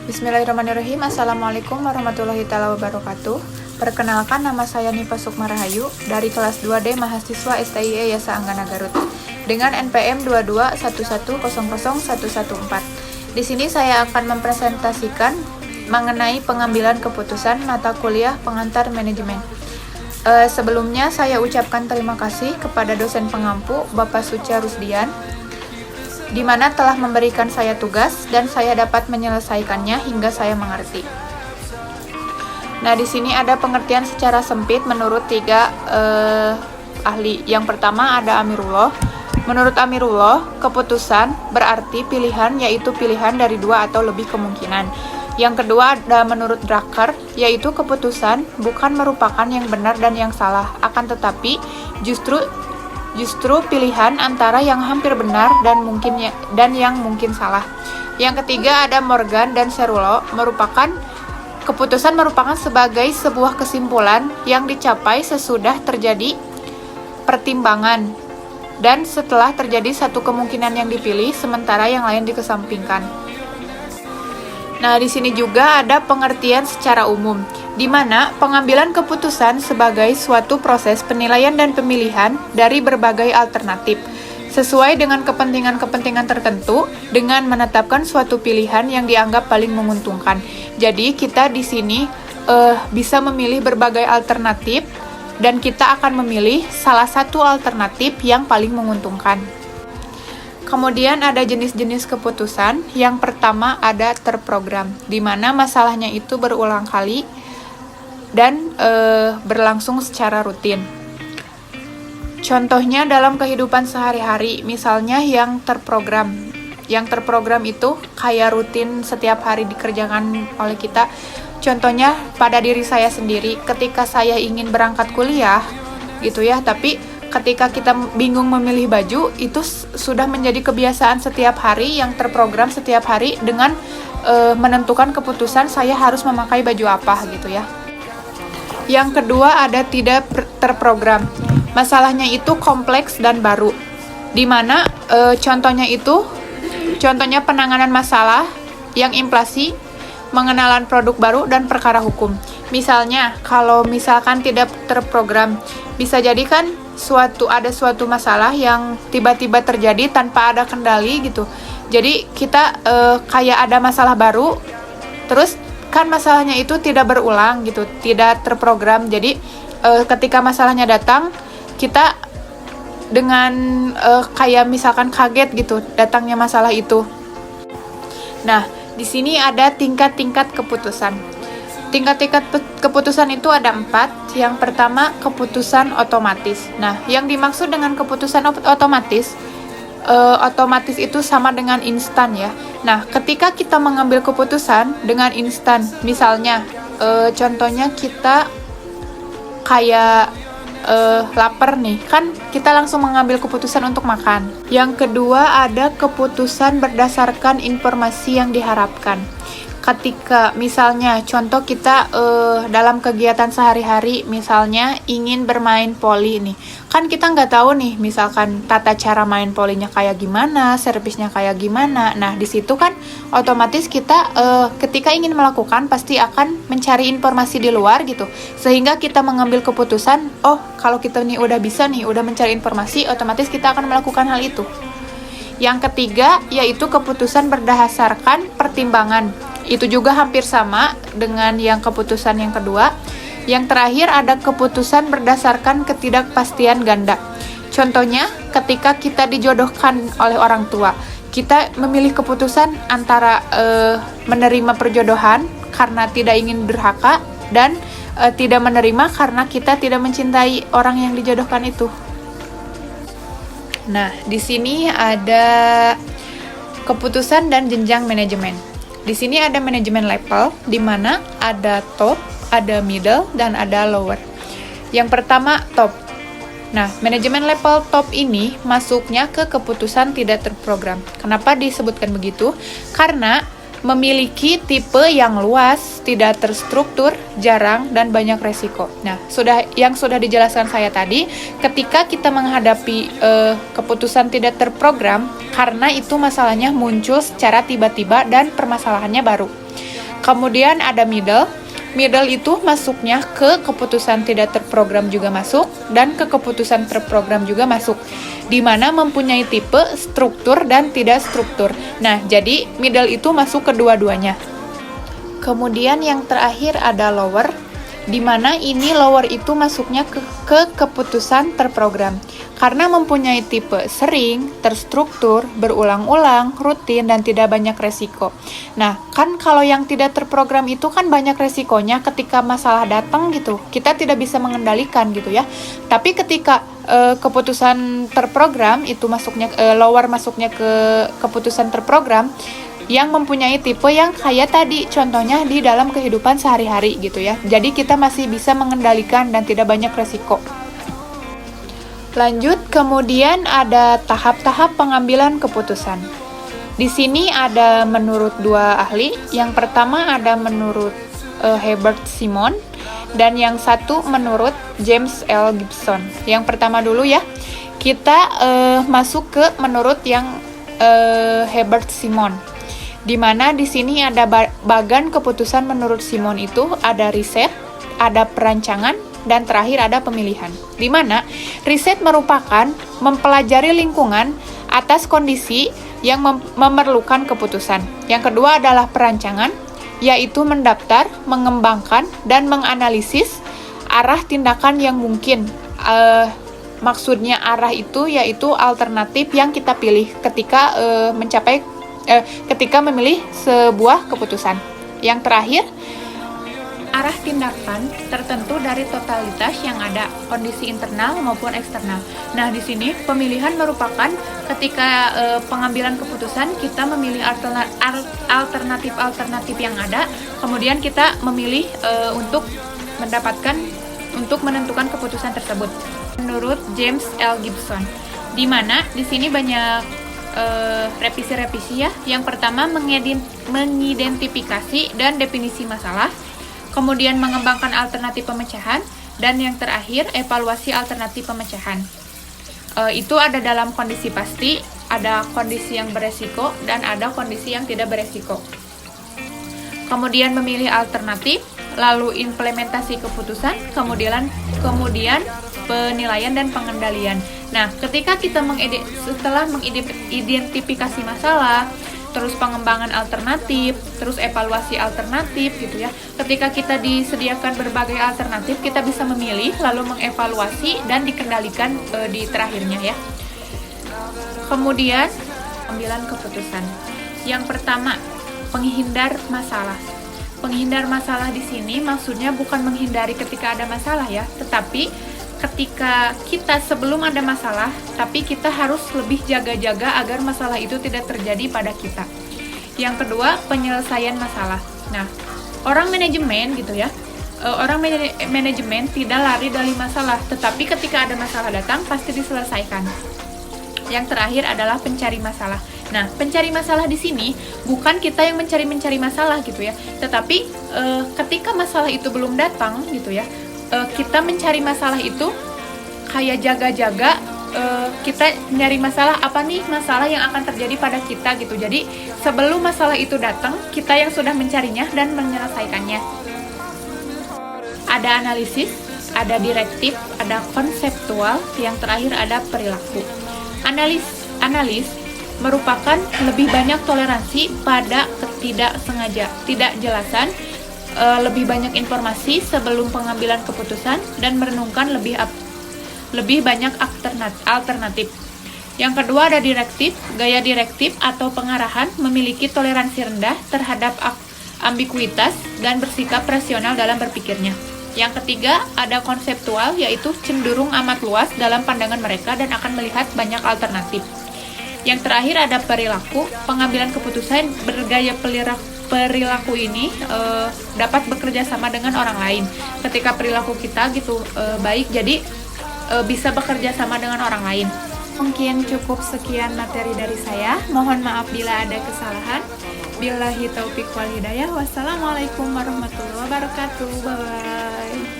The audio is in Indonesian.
Bismillahirrahmanirrahim. Assalamualaikum warahmatullahi wabarakatuh. Perkenalkan, nama saya Nipa Sukma Rahayu dari kelas 2D mahasiswa STIE Yasa Anggana Garut dengan NPM 2211000114. Di sini saya akan mempresentasikan mengenai pengambilan keputusan mata kuliah pengantar manajemen. Sebelumnya saya ucapkan terima kasih kepada dosen pengampu Bapak Suca Rusdian, di mana telah memberikan saya tugas dan saya dapat menyelesaikannya hingga saya mengerti. Nah, di sini ada pengertian secara sempit menurut tiga ahli. Yang pertama ada Amirullah. Menurut Amirullah, keputusan berarti pilihan, yaitu pilihan dari dua atau lebih kemungkinan. Yang kedua ada menurut Drucker, yaitu keputusan bukan merupakan yang benar dan yang salah, akan tetapi justru pilihan antara yang hampir benar dan yang mungkin salah. Yang ketiga ada Morgan dan Cerullo, keputusan merupakan sebagai sebuah kesimpulan yang dicapai sesudah terjadi pertimbangan dan setelah terjadi satu kemungkinan yang dipilih sementara yang lain dikesampingkan. Nah, di sini juga ada pengertian secara umum, di mana pengambilan keputusan sebagai suatu proses penilaian dan pemilihan dari berbagai alternatif, sesuai dengan kepentingan-kepentingan tertentu, dengan menetapkan suatu pilihan yang dianggap paling menguntungkan. Jadi, kita di sini bisa memilih berbagai alternatif, dan kita akan memilih salah satu alternatif yang paling menguntungkan. Kemudian ada jenis-jenis keputusan. Yang pertama ada terprogram, di mana masalahnya itu berulang kali dan berlangsung secara rutin. Contohnya dalam kehidupan sehari-hari, misalnya yang terprogram. Yang terprogram itu kayak rutin setiap hari dikerjakan oleh kita. Contohnya pada diri saya sendiri, ketika saya ingin berangkat kuliah, gitu ya, tapi ketika kita bingung memilih baju, itu sudah menjadi kebiasaan setiap hari yang terprogram setiap hari dengan menentukan keputusan saya harus memakai baju apa, gitu ya. Yang kedua ada tidak terprogram. Masalahnya itu kompleks dan baru, di mana contohnya penanganan masalah yang inflasi, mengenalan produk baru, dan perkara hukum. Misalnya, kalau misalkan tidak terprogram, bisa jadi kan ada suatu masalah yang tiba-tiba terjadi tanpa ada kendali gitu. Jadi kita kayak ada masalah baru, terus kan masalahnya itu tidak berulang gitu, tidak terprogram. Jadi ketika masalahnya datang, kita dengan kayak misalkan kaget gitu datangnya masalah itu. Nah, di sini ada tingkat-tingkat keputusan. Tingkat-tingkat keputusan itu ada 4. Yang pertama, keputusan otomatis. Nah, yang dimaksud dengan keputusan otomatis itu sama dengan instan ya. Nah, ketika kita mengambil keputusan dengan instan, misalnya contohnya kita kayak lapar nih, kan kita langsung mengambil keputusan untuk makan. Yang kedua ada keputusan berdasarkan informasi yang diharapkan. Ketika misalnya contoh kita dalam kegiatan sehari-hari, misalnya ingin bermain poli nih, kan kita nggak tahu nih misalkan tata cara main polinya kayak gimana, servisnya kayak gimana. Nah, di situ kan otomatis kita ketika ingin melakukan pasti akan mencari informasi di luar gitu, sehingga kita mengambil keputusan, oh kalau kita nih udah bisa nih, udah mencari informasi, otomatis kita akan melakukan hal itu. Yang ketiga yaitu keputusan berdasarkan pertimbangan. Itu juga hampir sama dengan yang keputusan yang kedua. Yang terakhir ada keputusan berdasarkan ketidakpastian ganda. Contohnya ketika kita dijodohkan oleh orang tua, kita memilih keputusan antara menerima perjodohan karena tidak ingin durhaka dan tidak menerima karena kita tidak mencintai orang yang dijodohkan itu. Nah, di sini ada keputusan dan jenjang manajemen. Di sini ada manajemen level, di mana ada top, ada middle, dan ada lower. Yang pertama, top. Nah, manajemen level top ini masuknya ke keputusan tidak terprogram. Kenapa disebutkan begitu? Karena memiliki tipe yang luas, tidak terstruktur, jarang, dan banyak resiko. Nah, sudah dijelaskan saya tadi, ketika kita menghadapi keputusan tidak terprogram, karena itu masalahnya muncul secara tiba-tiba dan permasalahannya baru. Kemudian ada middle. Middle itu masuknya ke keputusan tidak terprogram juga masuk, dan ke keputusan terprogram juga masuk, di mana mempunyai tipe, struktur, dan tidak struktur. Nah, jadi middle itu masuk kedua-duanya. Kemudian yang terakhir ada lower, di mana ini lower itu masuknya ke keputusan terprogram. Karena mempunyai tipe sering, terstruktur, berulang-ulang, rutin, dan tidak banyak resiko. Nah, kan kalau yang tidak terprogram itu kan banyak resikonya ketika masalah datang gitu. Kita tidak bisa mengendalikan gitu ya. Tapi ketika keputusan terprogram itu masuknya, lower masuknya ke keputusan terprogram, yang mempunyai tipe yang kayak tadi, contohnya di dalam kehidupan sehari-hari gitu ya. Jadi kita masih bisa mengendalikan dan tidak banyak resiko. Lanjut, kemudian ada tahap-tahap pengambilan keputusan. Di sini ada menurut dua ahli. Yang pertama ada menurut Herbert Simon, dan yang satu menurut James L. Gibson. Yang pertama dulu ya, kita masuk ke menurut yang Herbert Simon. Di mana di sini ada bagan keputusan menurut Simon itu ada riset, ada perancangan, dan terakhir ada pemilihan. Di mana riset merupakan mempelajari lingkungan atas kondisi yang memerlukan keputusan. Yang kedua adalah perancangan, yaitu mendaftar, mengembangkan, dan menganalisis arah tindakan yang mungkin. Maksudnya arah itu yaitu alternatif yang kita pilih ketika ketika memilih sebuah keputusan. Yang terakhir, arah tindakan tertentu dari totalitas yang ada, kondisi internal maupun eksternal. Nah, di sini pemilihan merupakan ketika pengambilan keputusan kita memilih alternatif yang ada, kemudian kita memilih untuk menentukan keputusan tersebut. Menurut James L. Gibson, di mana di sini banyak revisi-revisi ya. Yang pertama mengidentifikasi dan definisi masalah. Kemudian mengembangkan alternatif pemecahan, dan yang terakhir evaluasi alternatif pemecahan. Itu ada dalam kondisi pasti, ada kondisi yang beresiko, dan ada kondisi yang tidak beresiko. Kemudian memilih alternatif, lalu implementasi keputusan, kemudian penilaian dan pengendalian. Nah, ketika kita setelah mengidentifikasi masalah, terus pengembangan alternatif, terus evaluasi alternatif gitu ya. Ketika kita disediakan berbagai alternatif, kita bisa memilih, lalu mengevaluasi dan dikendalikan di terakhirnya ya. Kemudian, pengambilan keputusan. Yang pertama, penghindar masalah. Penghindar masalah di sini maksudnya bukan menghindari ketika ada masalah ya, tetapi ketika kita sebelum ada masalah, tapi kita harus lebih jaga-jaga agar masalah itu tidak terjadi pada kita. Yang kedua, penyelesaian masalah. Nah, orang manajemen gitu ya, orang manajemen tidak lari dari masalah, tetapi ketika ada masalah datang pasti diselesaikan. Yang terakhir adalah pencari masalah. Nah, pencari masalah di sini bukan kita yang mencari masalah gitu ya, tetapi ketika masalah itu belum datang gitu ya, kita mencari masalah itu kayak jaga-jaga, kita nyari masalah apa nih masalah yang akan terjadi pada kita gitu. Jadi sebelum masalah itu datang, kita yang sudah mencarinya dan menyelesaikannya. Ada analisis, ada direktif, ada konseptual, yang terakhir ada perilaku. Analis merupakan lebih banyak toleransi pada ketidakjelasan, lebih banyak informasi sebelum pengambilan keputusan, dan merenungkan lebih banyak alternatif. Yang kedua ada direktif. Gaya direktif atau pengarahan memiliki toleransi rendah terhadap ambiguitas dan bersikap rasional dalam berpikirnya. Yang ketiga ada konseptual, yaitu cenderung amat luas dalam pandangan mereka dan akan melihat banyak alternatif. Yang terakhir ada perilaku. Pengambilan keputusan bergaya perilaku ini dapat bekerja sama dengan orang lain. Ketika perilaku kita gitu baik, jadi bisa bekerja sama dengan orang lain. Mungkin cukup sekian materi dari saya. Mohon maaf bila ada kesalahan. Billahi taufiq wal hidayah. Wassalamualaikum warahmatullahi wabarakatuh. Bye.